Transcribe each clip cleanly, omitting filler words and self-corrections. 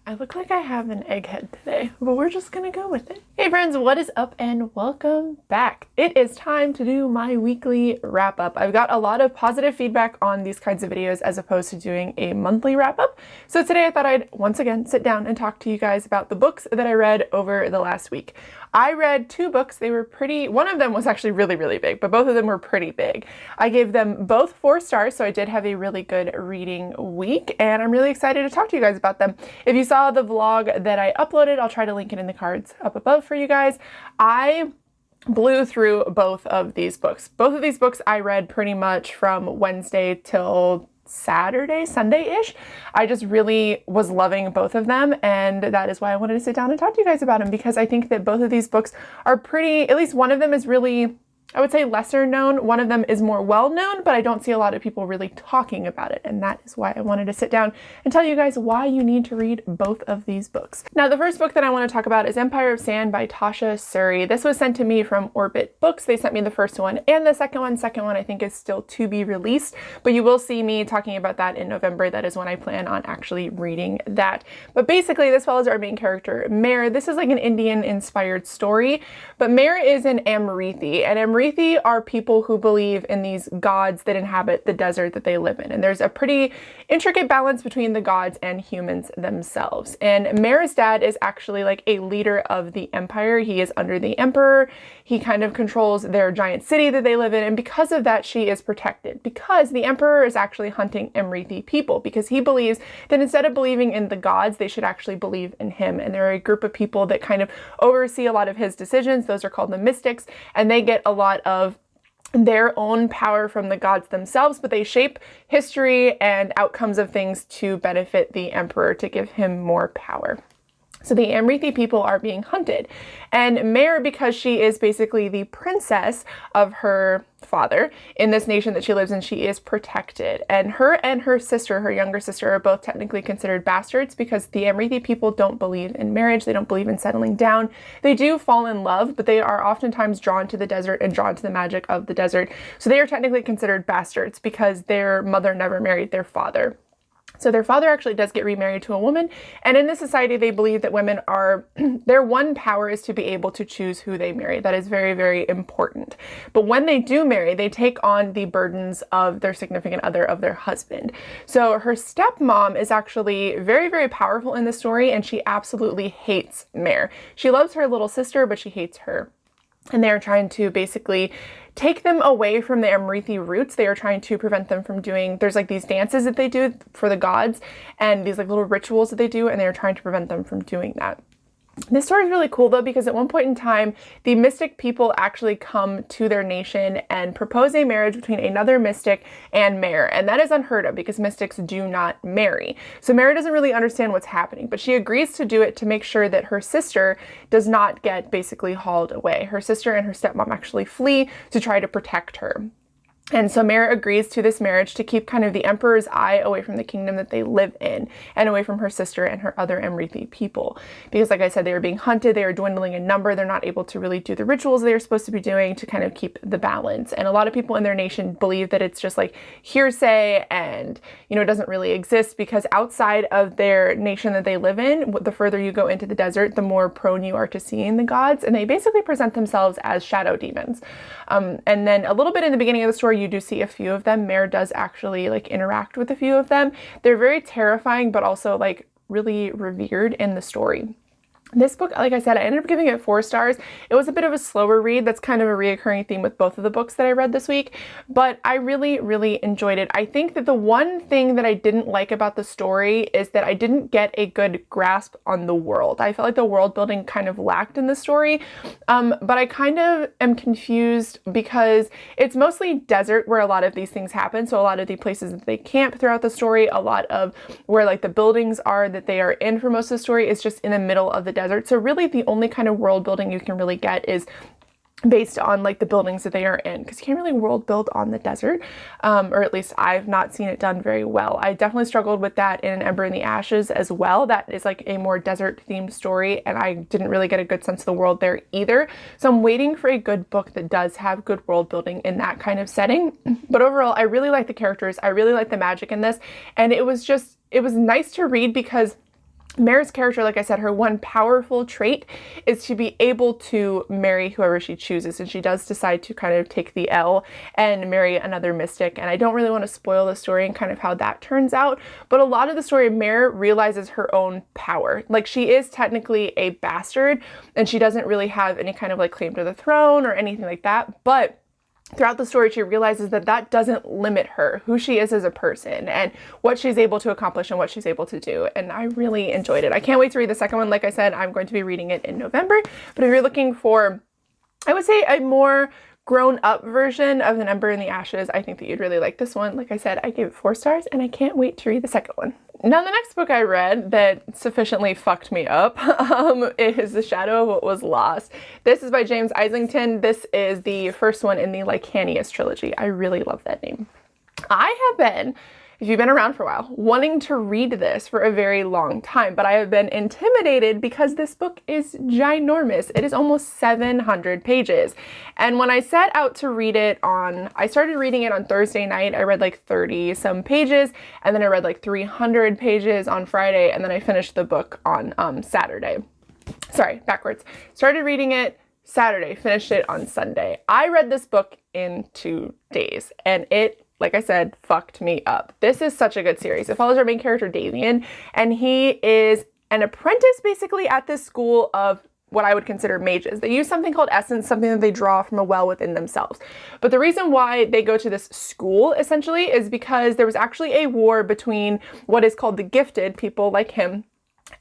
I look like I have an egghead today, but we're just gonna go with it. Hey friends, what is up and welcome back. It is time to do my weekly wrap up. I've got a lot of positive feedback on these kinds of videos as opposed to doing a monthly wrap up. So today I thought I'd once again sit down and talk to you guys about the books that I read over the last week. I read two books. They were pretty, one of them was actually really big, but both of them were pretty big. I gave them both 4 stars, so I did have a really good reading week, and I'm really excited to talk to you guys about them. If you saw the vlog that I uploaded, I'll try to link it in the cards up above for you guys. I blew through both of these books. Both of these books I read pretty much from Wednesday till Saturday, Sunday-ish. I just really was loving both of them, and that is why I wanted to sit down and talk to you guys about them, because I think that both of these books are pretty, at least one of them is really, I would say, lesser known. One of them is more well known, but I don't see a lot of people really talking about it, and that is why I wanted to sit down and tell you guys why you need to read both of these books. Now, the first book that I want to talk about is Empire of Sand by Tasha Suri. This was sent to me from Orbit Books. They sent me the first one and the second one. Second one I think is still to be released, but you will see me talking about that in November. That is when I plan on actually reading that. But basically, this follows our main character, Mare. This is like an Indian-inspired story, but Mare is an Amrithi, and Amrithi are people who believe in these gods that inhabit the desert that they live in. And there's a pretty intricate balance between the gods and humans themselves. And Mare's dad is actually like a leader of the empire. He is under the emperor. He kind of controls their giant city that they live in. And because of that, she is protected, because the emperor is actually hunting Amrithi people, because he believes that instead of believing in the gods, they should actually believe in him. And there are a group of people that kind of oversee a lot of his decisions. Those are called the mystics, and they get a lot of their own power from the gods themselves, but they shape history and outcomes of things to benefit the emperor, to give him more power. So the Amrithi people are being hunted, and Mare, because she is basically the princess of her father in this nation that she lives in, she is protected. And her sister, her younger sister, are both technically considered bastards, because the Amrithi people don't believe in marriage. They don't believe in settling down. They do fall in love, but they are oftentimes drawn to the desert and drawn to the magic of the desert. So they are technically considered bastards because their mother never married their father. So their father actually does get remarried to a woman, and in this society they believe that women are, their one power is to be able to choose who they marry. That is very important. But when they do marry, they take on the burdens of their significant other, of their husband. So her stepmom is actually very powerful in the story, and she absolutely hates Mare. She loves her little sister, but she hates her. And they are trying to basically take them away from the Amrithi roots. They are trying to prevent them from doing, there's like these dances that they do for the gods and these like little rituals that they do, and they are trying to prevent them from doing that. This story is really cool though, because at one point in time, the mystic people actually come to their nation and propose a marriage between another mystic and Mare. And that is unheard of, because mystics do not marry. So Mare doesn't really understand what's happening, but she agrees to do it to make sure that her sister does not get basically hauled away. Her sister and her stepmom actually flee to try to protect her. And so Mare agrees to this marriage to keep kind of the emperor's eye away from the kingdom that they live in, and away from her sister and her other Amrithi people. Because like I said, they are being hunted, they are dwindling in number, they're not able to really do the rituals they are supposed to be doing to kind of keep the balance. And a lot of people in their nation believe that it's just like hearsay and, you know, it doesn't really exist, because outside of their nation that they live in, the further you go into the desert, the more prone you are to seeing the gods, and they basically present themselves as shadow demons. And then a little bit in the beginning of the story, you do see a few of them. Mare does actually like interact with a few of them. They're very terrifying, but also like really revered in the story. This book, like I said, I ended up giving it 4 stars. It was a bit of a slower read. That's kind of a reoccurring theme with both of the books that I read this week, but I really enjoyed it. I think that the one thing that I didn't like about the story is that I didn't get a good grasp on the world. I felt like the world building kind of lacked in the story, but I kind of am confused because it's mostly desert where a lot of these things happen. So a lot of the places that they camp throughout the story, a lot of where like the buildings are that they are in for most of the story is just in the middle of the desert. So really the only kind of world building you can really get is based on like the buildings that they are in, because you can't really world build on the desert, or at least I've not seen it done very well. I definitely struggled with that in An Ember in the Ashes as well. That is like a more desert themed story, and I didn't really get a good sense of the world there either. So I'm waiting for a good book that does have good world building in that kind of setting. But overall, I really like the characters. I really like the magic in this, and it was nice to read because Mare's character, like I said, her one powerful trait is to be able to marry whoever she chooses, and she does decide to kind of take the L and marry another mystic. And I don't really want to spoil the story and kind of how that turns out, but a lot of the story, Mare realizes her own power. Like, she is technically a bastard, and she doesn't really have any kind of like claim to the throne or anything like that, but throughout the story, she realizes that that doesn't limit her, who she is as a person and what she's able to accomplish and what she's able to do. And I really enjoyed it. I can't wait to read the second one. Like I said, I'm going to be reading it in November. But if you're looking for, I would say, a more grown-up version of An Ember in the Ashes, I think that you'd really like this one. Like I said, I gave it 4 stars, and I can't wait to read the second one. Now, the next book I read that sufficiently fucked me up is The Shadow of What Was Lost. This is by James Islington. This is the first one in the Lycanius trilogy. I really love that name. I have been, if you've been around for a while, wanting to read this for a very long time, but I have been intimidated because this book is ginormous. It is almost 700 pages. And when I set out to read it I started reading it on Thursday night. I read like 30 some pages, and then I read like 300 pages on Friday, and then I finished the book on Saturday. Sorry, backwards. Started reading it Saturday, finished it on Sunday. I read this book in 2 days, and it, like I said, fucked me up. This is such a good series. It follows our main character, Davian, and he is an apprentice basically at this school of what I would consider mages. They use something called essence, something that they draw from a well within themselves. But the reason why they go to this school essentially is because there was actually a war between what is called the gifted, people like him,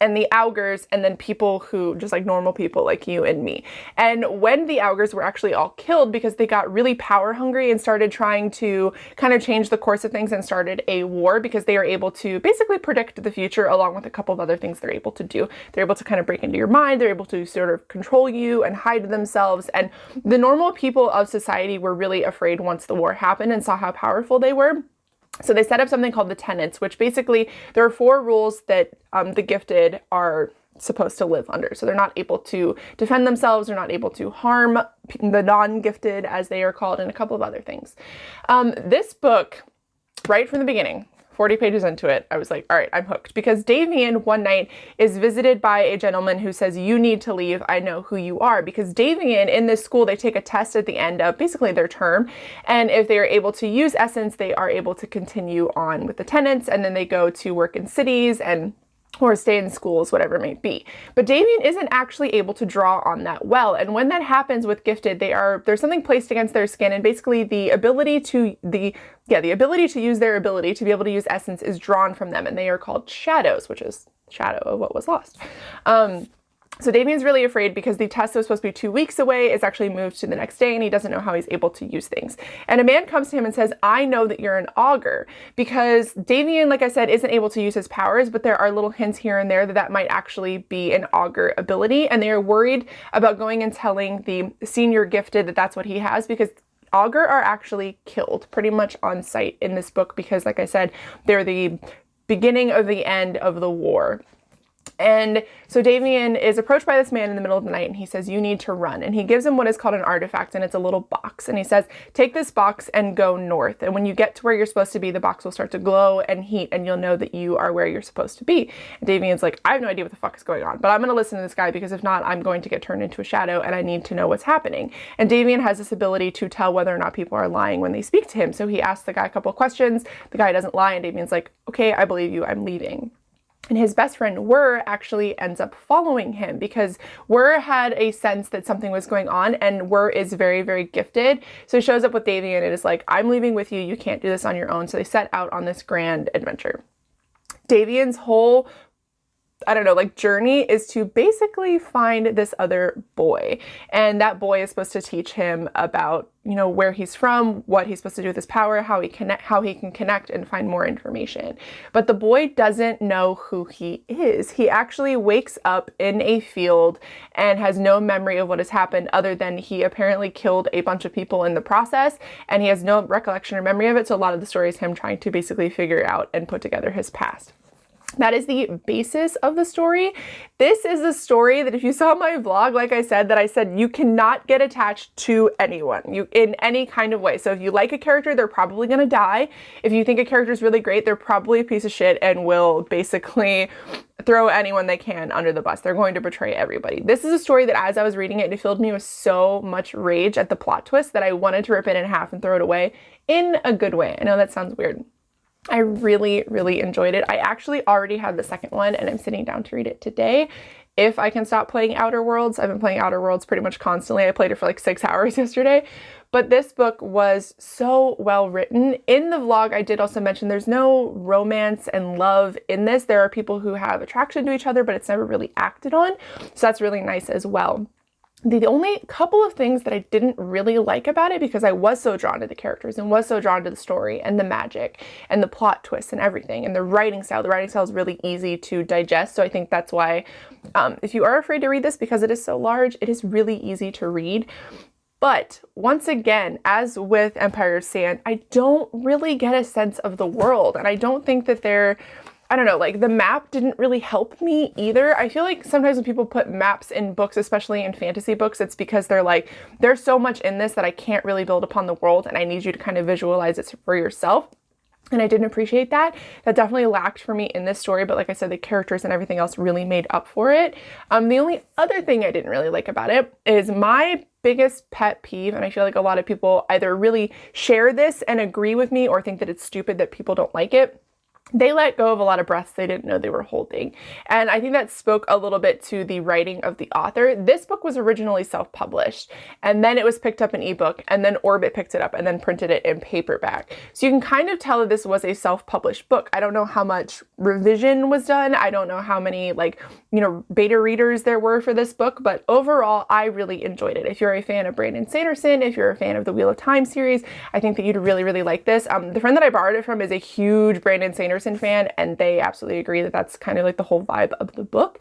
and the augurs, and then people who just like normal people like you and me. And when the augurs were actually all killed because they got really power hungry and started trying to kind of change the course of things and started a war, because they are able to basically predict the future along with a couple of other things they're able to do. They're able to kind of break into your mind. They're able to sort of control you and hide themselves. And the normal people of society were really afraid once the war happened and saw how powerful they were. So they set up something called the tenets, which basically there are 4 rules that the gifted are supposed to live under. So they're not able to defend themselves, they're not able to harm the non-gifted, as they are called, and a couple of other things. This book, right from the beginning, 40 pages into it, I was like, all right, I'm hooked. Because Davian one night is visited by a gentleman who says, you need to leave, I know who you are. Because Davian, in this school, they take a test at the end of basically their term. And if they are able to use essence, they are able to continue on with the tenets. And then they go to work in cities and or stay in schools, whatever it may be. But Davian isn't actually able to draw on that well. And when that happens with gifted, there's something placed against their skin, and basically the ability to use their ability to be able to use essence is drawn from them, and they are called shadows, which is shadow of what was lost. So Davian's really afraid because the test that was supposed to be 2 weeks away is actually moved to the next day, and he doesn't know how he's able to use things. And a man comes to him and says, I know that you're an augur, because Davian, like I said, isn't able to use his powers, but there are little hints here and there that that might actually be an augur ability. And they are worried about going and telling the senior gifted that that's what he has, because augur are actually killed pretty much on sight in this book, because like I said, they're the beginning of the end of the war. And so Davian is approached by this man in the middle of the night, and he says, you need to run. And he gives him what is called an artifact, and it's a little box. And he says, take this box and go north. And when you get to where you're supposed to be, the box will start to glow and heat, and you'll know that you are where you're supposed to be. And Davian's like, I have no idea what the fuck is going on, but I'm going to listen to this guy, because if not, I'm going to get turned into a shadow, and I need to know what's happening. And Davian has this ability to tell whether or not people are lying when they speak to him. So he asks the guy a couple of questions. The guy doesn't lie, and Davian's like, okay, I believe you, I'm leaving. And his best friend, Wur, actually ends up following him, because Wur had a sense that something was going on, and Wur is very, very gifted. So he shows up with Davian and is like, I'm leaving with you. You can't do this on your own. So they set out on this grand adventure. Davian's whole journey is to basically find this other boy. And that boy is supposed to teach him about, where he's from, what he's supposed to do with his power, how he can connect and find more information. But the boy doesn't know who he is. He actually wakes up in a field and has no memory of what has happened, other than he apparently killed a bunch of people in the process, and he has no recollection or memory of it. So a lot of the story is him trying to basically figure out and put together his past. That is the basis of the story. This is a story that if you saw my vlog, like I said, you cannot get attached to anyone in any kind of way. So if you like a character, they're probably going to die. If you think a character is really great, they're probably a piece of shit and will basically throw anyone they can under the bus. They're going to betray everybody. This is a story that as I was reading it, it filled me with so much rage at the plot twist that I wanted to rip it in half and throw it away in a good way. I know that sounds weird. I really, really enjoyed it. I actually already had the second one and I'm sitting down to read it today. If I can stop playing Outer Worlds. I've been playing Outer Worlds pretty much constantly. I played it for like 6 hours yesterday, but this book was so well written. In the vlog, I did also mention there's no romance and love in this. There are people who have attraction to each other, but it's never really acted on. So that's really nice as well. The only couple of things that I didn't really like about it, because I was so drawn to the characters and was so drawn to the story and the magic and the plot twists and everything, and the writing style is really easy to digest. So I think that's why if you are afraid to read this because it is so large, it is really easy to read. But once again, as with Empire of Sand, I don't really get a sense of the world, and I don't think that I don't know, like the map didn't really help me either. I feel like sometimes when people put maps in books, especially in fantasy books, it's because they're like, there's so much in this that I can't really build upon the world and I need you to kind of visualize it for yourself. And I didn't appreciate that. That definitely lacked for me in this story. But like I said, the characters and everything else really made up for it. The only other thing I didn't really like about it is my biggest pet peeve, and I feel like a lot of people either really share this and agree with me or think that it's stupid that people don't like it. They let go of a lot of breaths they didn't know they were holding. And I think that spoke a little bit to the writing of the author. This book was originally self-published, and then it was picked up in ebook, and then Orbit picked it up and then printed it in paperback. So you can kind of tell that this was a self-published book. I don't know how much revision was done. I don't know how many beta readers there were for this book, but overall, I really enjoyed it. If you're a fan of Brandon Sanderson, if you're a fan of the Wheel of Time series, I think that you'd really, really like this. The friend that I borrowed it from is a huge Brandon Sanderson fan, and they absolutely agree that that's kind of like the whole vibe of the book.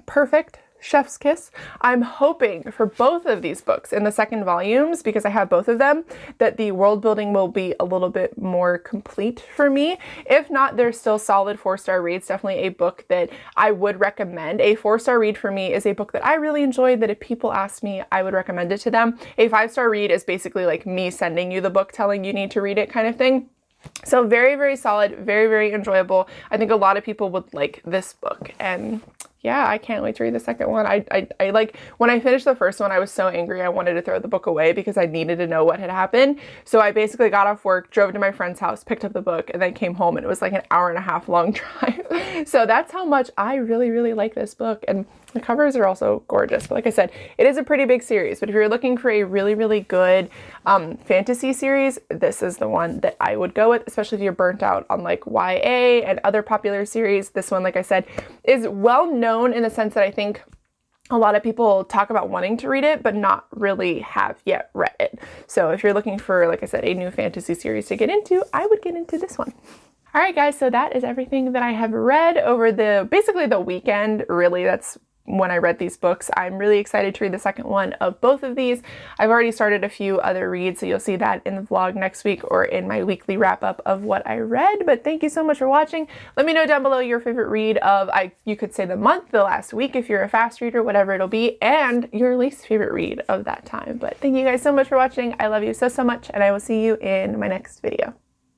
Perfect. Chef's kiss. I'm hoping for both of these books in the second volumes, because I have both of them, that the world building will be a little bit more complete for me. If not, they're still solid 4-star reads. Definitely a book that I would recommend. A 4-star read for me is a book that I really enjoyed, that if people ask me, I would recommend it to them. A 5-star read is basically like me sending you the book telling you need to read it kind of thing. So very, very solid, very, very enjoyable. I think a lot of people would like this book, and yeah, I can't wait to read the second one. I like, when I finished the first one, I was so angry I wanted to throw the book away because I needed to know what had happened. So I basically got off work, drove to my friend's house, picked up the book, and then came home, and it was like an 1.5 hour long drive. So that's how much I really, really like this book. And the covers are also gorgeous. But like I said, it is a pretty big series. But if you're looking for a really, really good fantasy series, this is the one that I would go with, especially if you're burnt out on like YA and other popular series. This one, like I said, is well known in the sense that I think a lot of people talk about wanting to read it, but not really have yet read it. So if you're looking for, like I said, a new fantasy series to get into, I would get into this one. All right, guys, so that is everything that I have read over basically the weekend. Really, that's when I read these books. I'm really excited to read the second one of both of these. I've already started a few other reads, so you'll see that in the vlog next week or in my weekly wrap up of what I read. But thank you so much for watching. Let me know down below your favorite read of, you could say the month, the last week, if you're a fast reader, whatever it'll be, and your least favorite read of that time. But thank you guys so much for watching. I love you so, so much, and I will see you in my next video.